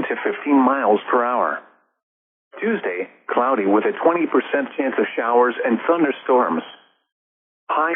to 15 miles per hour. Tuesday, cloudy with a 20% chance of showers and thunderstorms. High.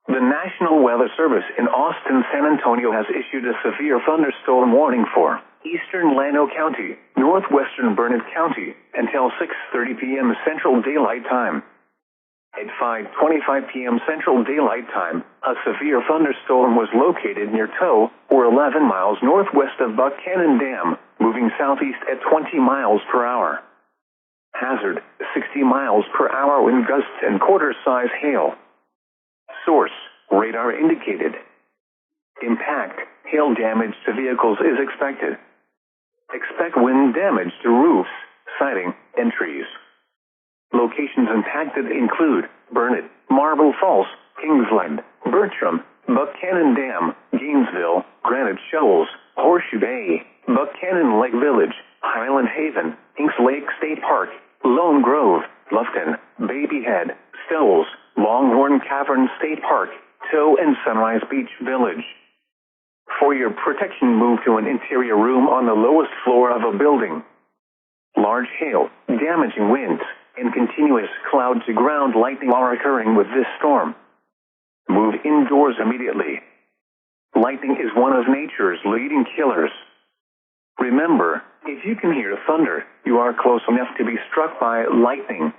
The National Weather Service in Austin, San Antonio has issued a severe thunderstorm warning for eastern Llano County, northwestern Burnett County, until 6:30 p.m. Central Daylight Time. At 5:25 p.m. Central Daylight Time, a severe thunderstorm was located near Tow, or 11 miles northwest of Buchanan Dam, moving southeast at 20 miles per hour. Hazard, 60 miles per hour wind gusts and quarter-size hail. Source, radar indicated. Impact, hail damage to vehicles is expected. Expect wind damage to roofs, siding, and trees. Locations impacted include Burnett, Marble Falls, Kingsland, Bertram, Buchanan Dam, Gainesville, Granite Shoals, Horseshoe Bay, Buchanan Lake Village, Highland Haven, Inks Lake State Park, Lone Grove, Lufton, Baby Head, Stowells, Longhorn Cavern State Park, Tow and Sunrise Beach Village. For your protection, move to an interior room on the lowest floor of a building. Large hail, damaging winds, and continuous cloud-to-ground lightning are occurring with this storm. Move indoors immediately. Lightning is one of nature's leading killers. Remember, if you can hear thunder, you are close enough to be struck by lightning.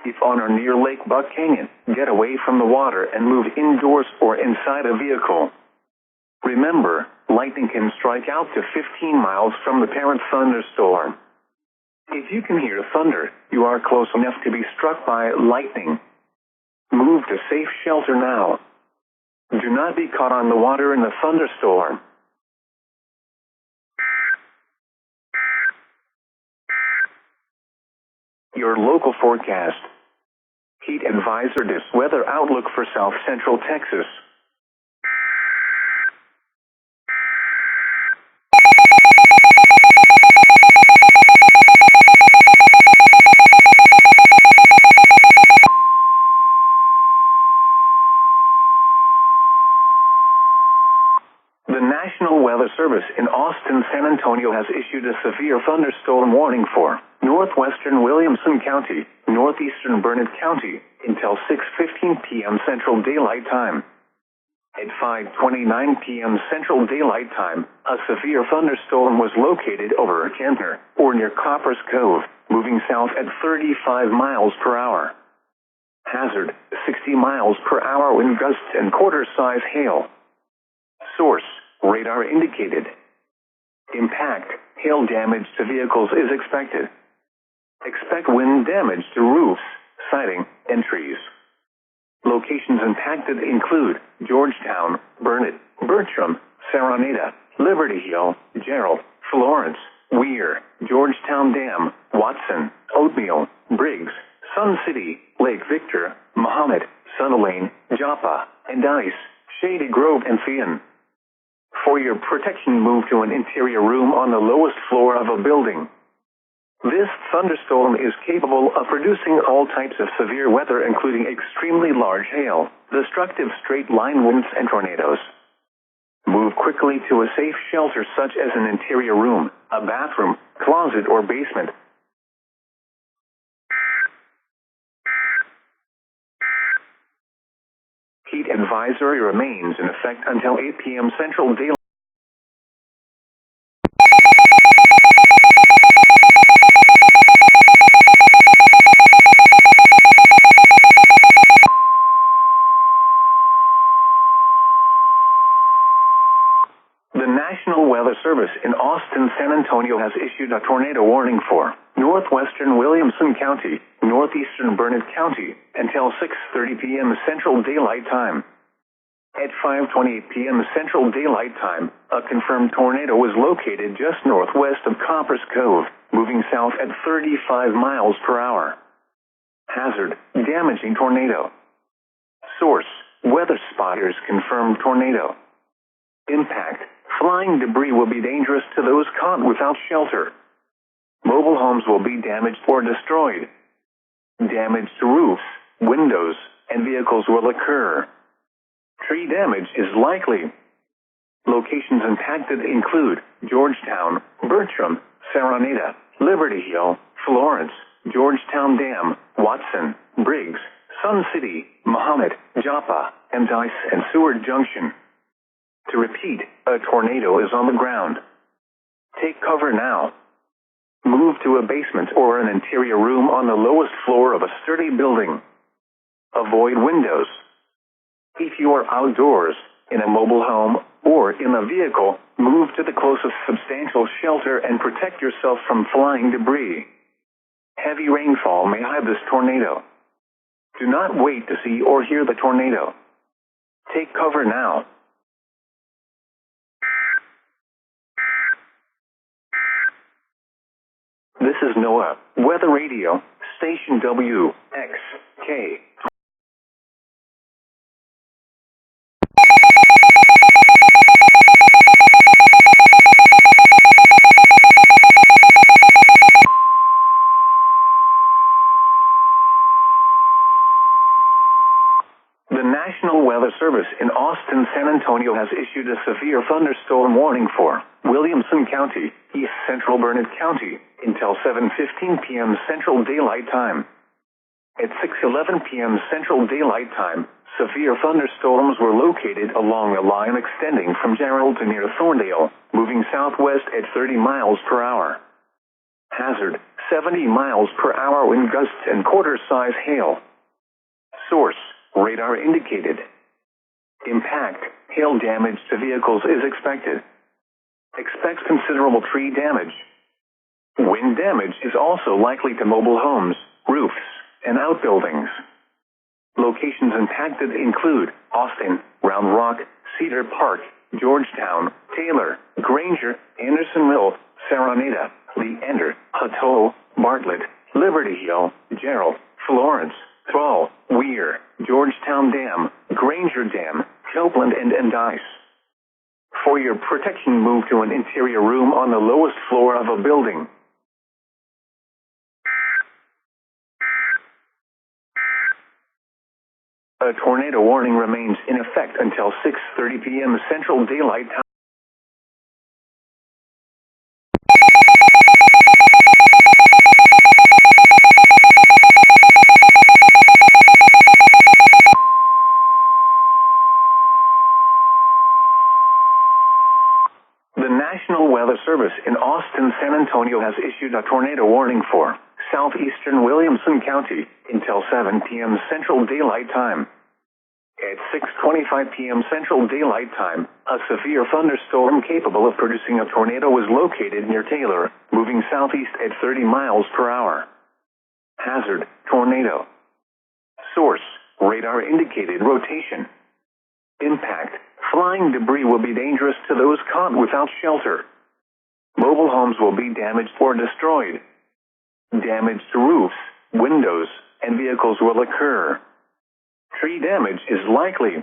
If on or near Lake Buck Canyon, get away from the water and move indoors or inside a vehicle. Remember, lightning can strike out to 15 miles from the parent thunderstorm. If you can hear thunder, you are close enough to be struck by lightning. Move to safe shelter now. Do not be caught on the water in the thunderstorm. Your local forecast. Heat advisor. This weather outlook for South Central Texas. The National Weather Service in Austin, San Antonio has issued a severe thunderstorm warning for northwestern Williamson County, northeastern Burnett County, until 6:15 p.m. Central Daylight Time. At 5:29 p.m. Central Daylight Time, a severe thunderstorm was located over Kentner, or near Copper's Cove, moving south at 35 miles per hour. Hazard, 60 miles per hour wind gusts and quarter-size hail. Source, radar indicated. Impact, hail damage to vehicles is expected. Expect wind damage to roofs, siding, and trees. Locations impacted include Georgetown, Burnett, Bertram, Saraneta, Liberty Hill, Gerald, Florence, Weir, Georgetown Dam, Watson, Oatmeal, Briggs, Sun City, Lake Victor, Mahomet, Sunderlane, Joppa, and Ice, Shady Grove, and Fionn. For your protection, move to an interior room on the lowest floor of a building. This thunderstorm is capable of producing all types of severe weather, including extremely large hail, destructive straight-line winds, and tornadoes. Move quickly to a safe shelter such as an interior room, a bathroom, closet, or basement. Heat advisory remains in effect until 8 p.m. Central Daylight. The National Weather Service in Austin, San Antonio has issued a tornado warning for northwestern Williamson County, northeastern Burnett County, until 6:30 p.m. Central Daylight Time. At 5:28 p.m. Central Daylight Time, a confirmed tornado was located just northwest of Copper's Cove, moving south at 35 miles per hour. Hazard, damaging tornado. Source, weather spotters confirmed tornado. Impact, Flying debris will be dangerous to those caught without shelter. Mobile homes will be damaged or destroyed. Damage to roofs, windows, and vehicles will occur. Tree damage is likely. Locations impacted include Georgetown, Bertram, Saraneta, Liberty Hill, Florence, Georgetown Dam, Watson, Briggs, Sun City, Mahomet, Joppa, and Dice and Seward Junction. To repeat, a tornado is on the ground. Take cover now. Move to a basement or an interior room on the lowest floor of a sturdy building. Avoid windows. If you are outdoors, in a mobile home, or in a vehicle, move to the closest substantial shelter and protect yourself from flying debris. Heavy rainfall may hide this tornado. Do not wait to see or hear the tornado. Take cover now. This is NOAA Weather Radio, Station WXK. The National Weather Service in Austin, San Antonio has issued a severe thunderstorm warning for Williamson County, East Central Burnett County, until 7:15 p.m. Central Daylight Time. At 6:11 p.m. Central Daylight Time, severe thunderstorms were located along a line extending from Gerald to near Thorndale, moving southwest at 30 miles per hour. Hazard, 70 miles per hour wind gusts and quarter-size hail. Source, radar indicated. Impact, hail damage to vehicles is expected. Expect considerable tree damage. Wind damage is also likely to mobile homes, roofs, and outbuildings. Locations impacted include Austin, Round Rock, Cedar Park, Georgetown, Taylor, Granger, Andersonville, Saraneta, Leander, Hutto, Bartlett, Liberty Hill, Gerald, Florence, Thrall, Weir, Georgetown Dam, Granger Dam, Copeland, and Dice. For your protection, move to an interior room on the lowest floor of a building. A tornado warning remains in effect until 6:30 p.m. Central Daylight Time. The National Weather Service in Austin, San Antonio has issued a tornado warning for southeastern Williamson County until 7 p.m. Central Daylight Time. At 6:25 p.m. Central Daylight Time, a severe thunderstorm capable of producing a tornado was located near Taylor, moving southeast at 30 miles per hour. Hazard, tornado. Source, radar indicated rotation. Impact, flying debris will be dangerous to those caught without shelter. Mobile homes will be damaged or destroyed. Damage to roofs, windows, and vehicles will occur. Tree damage is likely.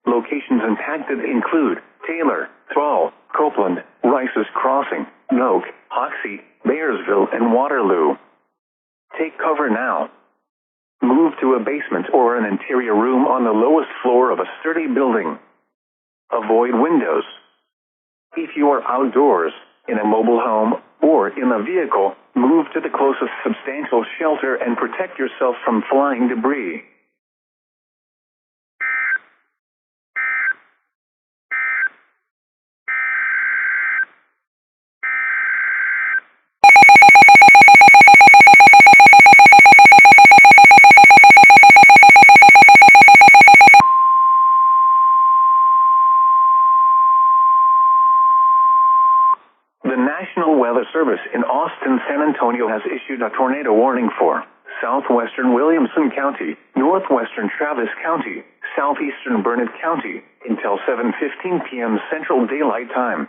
Locations impacted include Taylor, Thrall, Copeland, Rice's Crossing, Noak, Hoxie, Bearsville, and Waterloo. Take cover now. Move to a basement or an interior room on the lowest floor of a sturdy building. Avoid windows. If you are outdoors, in a mobile home, or in a vehicle, move to the closest substantial shelter and protect yourself from flying debris. The National Weather Service in Austin, San Antonio has issued a tornado warning for southwestern Williamson County, northwestern Travis County, southeastern Burnett County, until 7:15 p.m. Central Daylight Time.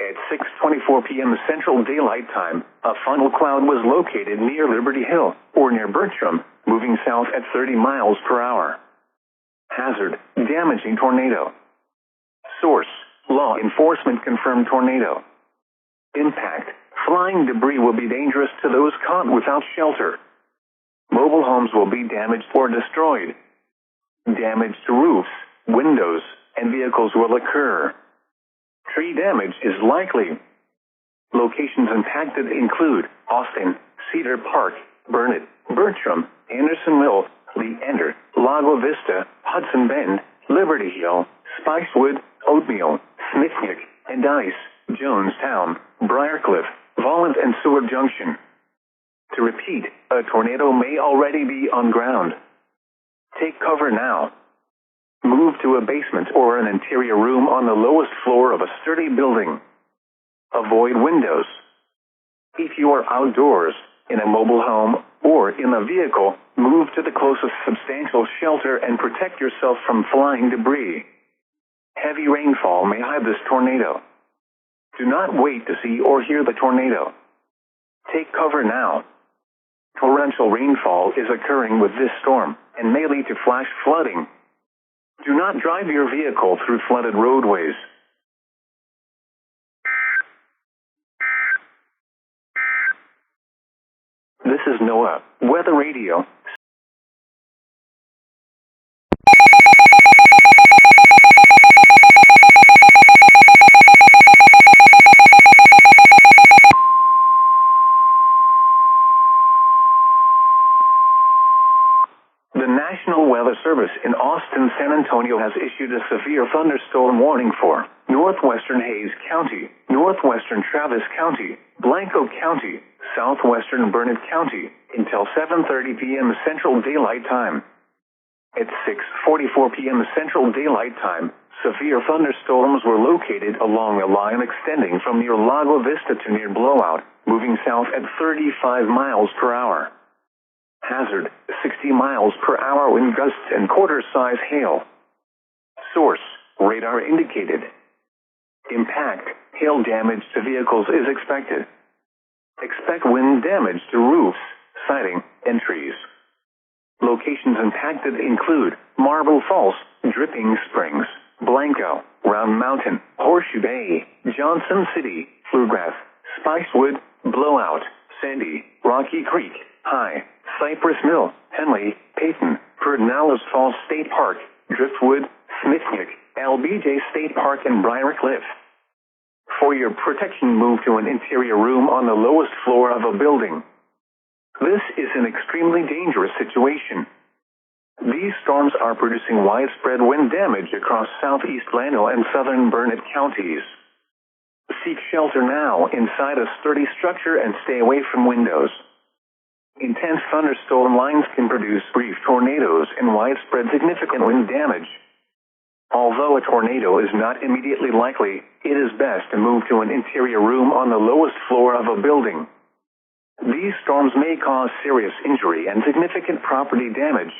At 6:24 p.m. Central Daylight Time, a funnel cloud was located near Liberty Hill, or near Bertram, moving south at 30 miles per hour. Hazard, damaging tornado. Source, Law enforcement confirmed tornado. Impact. Flying debris will be dangerous to those caught without shelter. Mobile homes will be damaged or destroyed. Damage to roofs, windows, and vehicles will occur. Tree damage is likely. Locations impacted include Austin, Cedar Park, Burnett, Bertram, Andersonville, Leander, Lago Vista, Hudson Bend, Liberty Hill, Spicewood, Oatmeal, Smithwick, and Dice, Jonestown, Briarcliff, Vollant, and Seward Junction. To repeat, a tornado may already be on ground. Take cover now. Move to a basement or an interior room on the lowest floor of a sturdy building. Avoid windows. If you are outdoors, in a mobile home, or in a vehicle, move to the closest substantial shelter and protect yourself from flying debris. Heavy rainfall may hide this tornado. Do not wait to see or hear the tornado. Take cover now. Torrential rainfall is occurring with this storm and may lead to flash flooding. Do not drive your vehicle through flooded roadways. This is NOAA Weather Radio. The National Weather Service in Austin, San Antonio has issued a severe thunderstorm warning for northwestern Hays County, northwestern Travis County, Blanco County, southwestern Burnett County, until 7:30 p.m. Central Daylight Time. At 6:44 p.m. Central Daylight Time, severe thunderstorms were located along a line extending from near Lago Vista to near Blowout, moving south at 35 miles per hour. Hazard, 60 miles per hour wind gusts and quarter-size hail. Source, radar indicated. Impact, hail damage to vehicles is expected. Expect wind damage to roofs, siding, and trees. Locations impacted include Marble Falls, Dripping Springs, Blanco, Round Mountain, Horseshoe Bay, Johnson City, Bluegrass, Spicewood, Blowout, Sandy, Rocky Creek, High, Cypress Mill, Henley, Peyton, Pedernales Falls State Park, Driftwood, Smithwick, LBJ State Park, and Briarcliff. For your protection, move to an interior room on the lowest floor of a building. This is an extremely dangerous situation. These storms are producing widespread wind damage across southeast Llano and southern Burnett counties. Seek shelter now inside a sturdy structure and stay away from windows. Intense thunderstorm lines can produce brief tornadoes and widespread significant wind damage. Although a tornado is not immediately likely, it is best to move to an interior room on the lowest floor of a building. These storms may cause serious injury and significant property damage.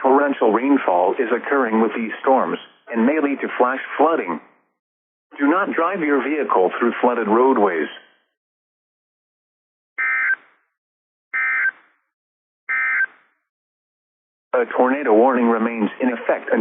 Torrential rainfall is occurring with these storms and may lead to flash flooding. Do not drive your vehicle through flooded roadways. A tornado warning remains in effect until